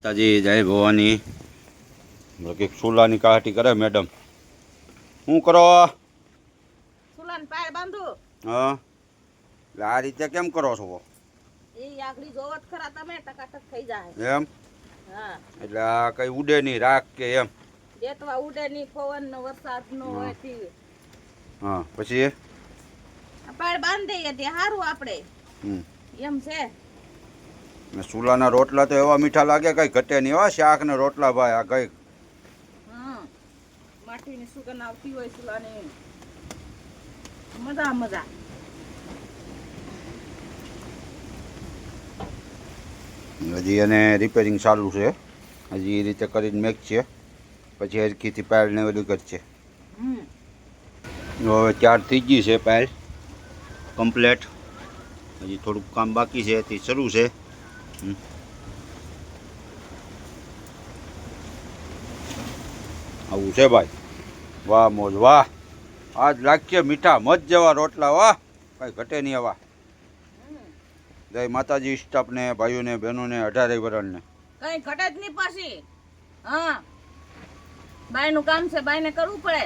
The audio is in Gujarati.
તાજી જય ભવાની કંઈક સુલાની કાહટી કરે મેડમ. શું કરો? સુલાન પાય બાંધો. હા, એટલે આ રીતે કેમ કરો છો? એ આગળી જોવત ખરા તમે ટકાટક થઈ જાય એમ? હા, એટલે આ કઈ ઉડે નહીં રાખ કે એમ? જેતવા ઉડે ની પવન નો વરસાદ નો હોય થી. હા, પછી પાય બાંધી દઈએ તે સારું આપણે. એમ છે. સુલાના રોટલા તો એવા મીઠા લાગે કઈ ઘટે નહીં. હો શાક ને રોટલા ભાઈ આ કઈ માટીની સુગંધ આવતી હોય સુલાની. મજા મજા. હજી એને રિપેરિંગ ચાલુ છે. હજી એ રીતે કરીને મેક છે. પછી હરખીથી પાયલ ને બધું કરશે. હવે 4 થઈ ગઈ છે પાયલ કમ્પ્લેટ. હજી થોડુંક કામ બાકી છે તે શરૂ છે. આવું છે ભાઈ. વાહ મોજ વાહ. આજ લાગશે મીઠા મધ જેવા રોટલા. વાહ, કઈ ઘટે નહીં આવા. જય માતાજી સ્ટાફને, ભાઈઓને, બહેનોને, 18 વર્ષને. કઈ ઘટે જ નહીં પાછી. હા, બાય નું કામ છે, બાય ને કરવું પડે.